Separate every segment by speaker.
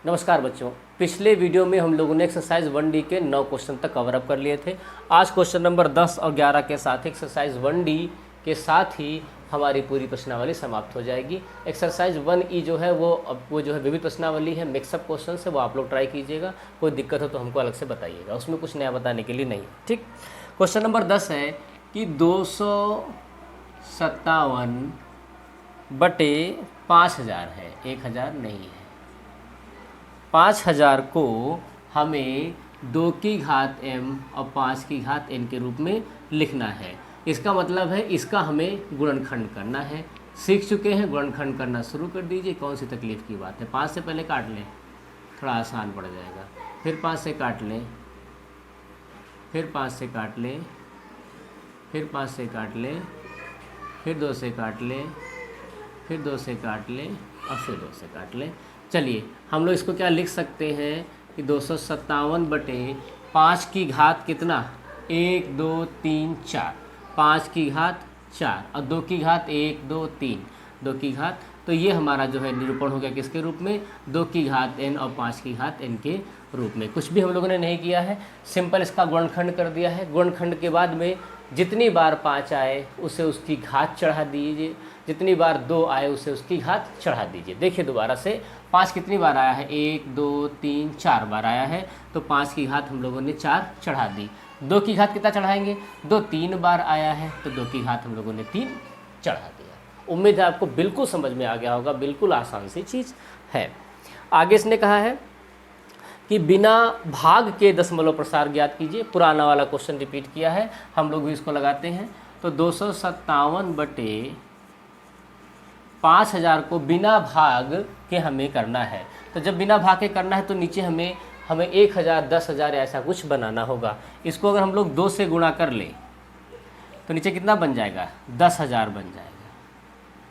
Speaker 1: नमस्कार बच्चों, पिछले वीडियो में हम लोगों ने एक्सरसाइज 1D के 9 क्वेश्चन तक कवर अप कर लिए थे। आज क्वेश्चन नंबर 10 और 11 के साथ एक्सरसाइज 1D के साथ ही हमारी पूरी प्रश्नावली समाप्त हो जाएगी। एक्सरसाइज 1E जो है वो जो है विविध प्रश्नावली है, मिक्सअप क्वेश्चन है, वो आप लोग ट्राई कीजिएगा। कोई दिक्कत हो तो हमको अलग से बताइएगा, उसमें कुछ नया बताने के लिए नहीं है। ठीक, क्वेश्चन नंबर 10 है कि 257 बटे 5000 है, 1000 नहीं है। 5000 को हमें 2 की घात m और 5 की घात n के रूप में लिखना है। इसका मतलब है इसका हमें गुणनखंड करना है। सीख चुके हैं, गुणनखंड करना शुरू कर दीजिए, कौन सी तकलीफ़ की बात है। 5 से पहले काट लें, थोड़ा आसान पड़ जाएगा। फिर 5 से काट लें, फिर 5 से काट लें, फिर 5 से काट लें, फिर 2 से काट लें, फिर 2 से काट लें और फिर 2 से काट लें। चलिए हम लोग इसको क्या लिख सकते हैं कि 257 बटे 5 की घात कितना, 1 2 3 4, 5 की घात 4 और 2 की घात 1 2 3, 2 की घात, तो ये हमारा जो है निरूपण हो गया किसके रूप में, 2 की घात n और 5 की घात n के रूप में। कुछ भी हम लोगों ने नहीं किया है, सिंपल इसका गुणनखंड कर दिया है। गुणनखंड के बाद में जितनी बार 5 आए उसे उसकी घात चढ़ा दीजिए, जितनी बार 2 आए उसे उसकी घात चढ़ा दीजिए। देखिए दोबारा से 5 कितनी बार आया है, 1 2 3 4 बार आया है, तो 5 की घात हम लोगों ने 4 चढ़ा दी। 2 की घात कितना चढ़ाएंगे, 2 3 बार आया है तो 2 की घात हम लोगों ने 3 चढ़ा दिया। उम्मीद है आपको बिल्कुल समझ में आ गया होगा, बिल्कुल आसान सी चीज़ है। आगे इसने कहा है कि बिना भाग के दशमलव प्रसार ज्ञात कीजिए। पुराना वाला क्वेश्चन रिपीट किया है, हम लोग भी इसको लगाते हैं। तो 257 बटे 5000 को बिना भाग के हमें करना है। तो जब बिना भाग के करना है तो नीचे हमें 1000 10,000 ऐसा कुछ बनाना होगा। इसको अगर हम लोग 2 से गुणा कर लें तो नीचे कितना बन जाएगा, 10,000 बन जाएगा।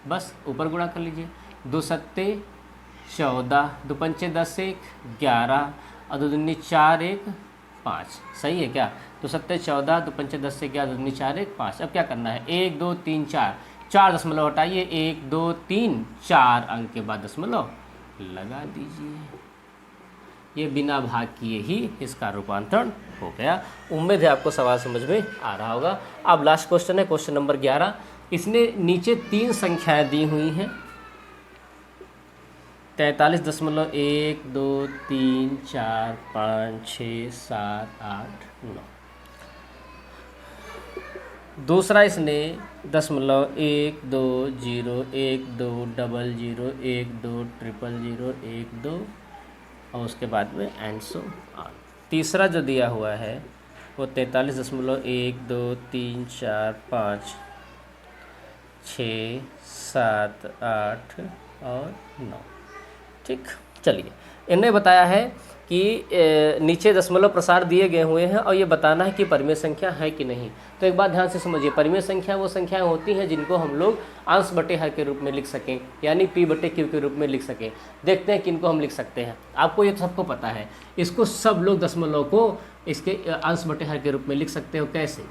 Speaker 1: बस ऊपर गुणा कर लीजिए, 2 सत्ते 14, 2 पंचे 10 1 11 और 2 दूनी 4 1 5। सही है क्या, 2 सत्ते 14, 2 पंचे 10 से 11, 2 दूनी 4 1 5। अब क्या करना है, 1 2 3 4 दशमलव हटाइए, 1 2 3 4 अंक के बाद दशमलव लगा दीजिए। ये बिना भाग किए ही इसका रूपांतरण हो गया। उम्मीद है आपको सवाल समझ में आ रहा होगा। अब लास्ट क्वेश्चन है, क्वेश्चन नंबर 11। इसने नीचे 3 संख्याएं दी हुई हैं, 43.1 2 3 4 5 6 7 8 9। दूसरा इसने 0.1 2 0 1 2 00 1 2 000 1 2 और उसके बाद में एंड सो ऑन। तीसरा जो दिया हुआ है वो 43.1 2 3 4 5 6 7 8 और 9। ठीक, चलिए इन्हें बताया है कि नीचे दशमलव प्रसार दिए गए हुए हैं और ये बताना है कि परिमेय संख्या है कि नहीं। तो एक बात ध्यान से समझिए, परिमेय संख्या वो संख्याएं होती हैं जिनको हम लोग अंश बटे हर के रूप में लिख सकें, यानी p बटे q के रूप में लिख सकें। देखते हैं किनको हम लिख सकते हैं। आपको ये तो सबको पता है, इसको सब लोग दशमलव को इसके अंश बटे हर के रूप में लिख सकते हो। कैसे,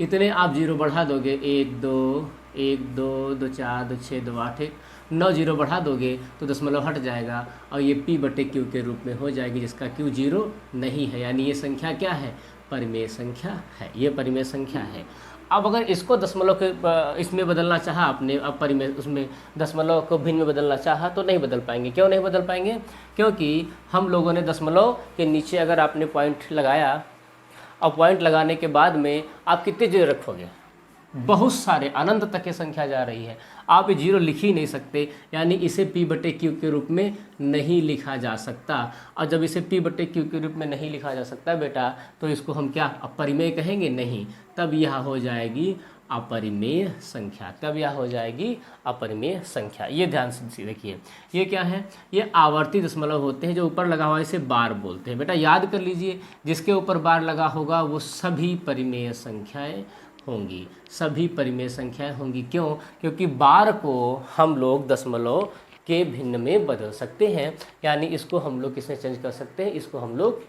Speaker 1: इतने आप 0 बढ़ा दोगे, 1 2 1 2 2 4 2 6 2 8 9 0 बढ़ा दोगे तो दशमलव हट जाएगा और ये p बटे q के रूप में हो जाएगी, जिसका q 0 नहीं है। यानी ये संख्या क्या है, परिमेय संख्या है। ये परिमेय संख्या है। अब अगर इसको दशमलव के इसमें बदलना चाहा आपने, अब परिमेय उसमें दशमलव को भिन्न में बदलना चाहा तो नहीं बदल पाएंगे। क्यों नहीं बदल पाएंगे, क्योंकि हम लोगों ने दशमलव के नीचे अगर आपने पॉइंट लगाया और पॉइंट लगाने के बाद में आप कितने जीरो रखोगे, बहुत सारे अनंत तक की संख्या जा रही है, आप ये 0 लिख ही नहीं सकते। यानी इसे p बटे q के रूप में नहीं लिखा जा सकता। और जब इसे p बटे q के रूप में नहीं लिखा जा सकता बेटा, तो इसको हम क्या अपरिमेय कहेंगे, नहीं। तब यह हो जाएगी अपरिमेय संख्या, तब यह हो जाएगी अपरिमेय संख्या। ये ध्यान से देखिए, ये क्या है, ये आवर्ती दशमलव होते हैं। जो ऊपर लगा हुआ है इसे बार बोलते हैं। बेटा याद कर लीजिए, जिसके ऊपर बार लगा होगा वो सभी परिमेय संख्याएं होंगी, सभी परिमेय संख्याएं होंगी। क्यों, क्योंकि बार को हम लोग दशमलव के भिन्न में बदल सकते हैं। यानी इसको हम लोग किसमें चेंज कर सकते हैं, इसको हम लोग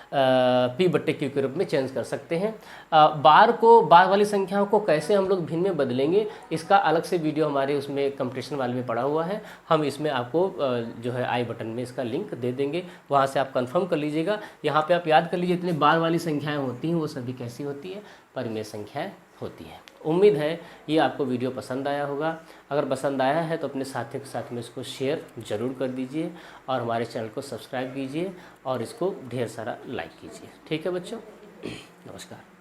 Speaker 1: P/Q के रूप में चेंज कर सकते हैं। बार वाली संख्याओं को कैसे हम लोग भिन्न में बदलेंगे, इसका अलग से वीडियो हमारे उसमें कंपटीशन वाले में पड़ा हुआ है। हम इसमें आपको जो है आई बटन में इसका लिंक दे देंगे, वहाँ से आप कंफर्म कर लीजिएगा। यहाँ पे आप याद कर लीजिए, इतनी बार वाली संख्याएँ होती हैं वो सभी कैसी होती है, परिमेय संख्याएँ होती है। उम्मीद है ये आपको वीडियो पसंद आया होगा। अगर पसंद आया है तो अपने साथियों के साथ में इसको शेयर ज़रूर कर दीजिए और हमारे चैनल को सब्सक्राइब कीजिए और इसको ढेर सारा लाइक कीजिए। ठीक है बच्चों, नमस्कार।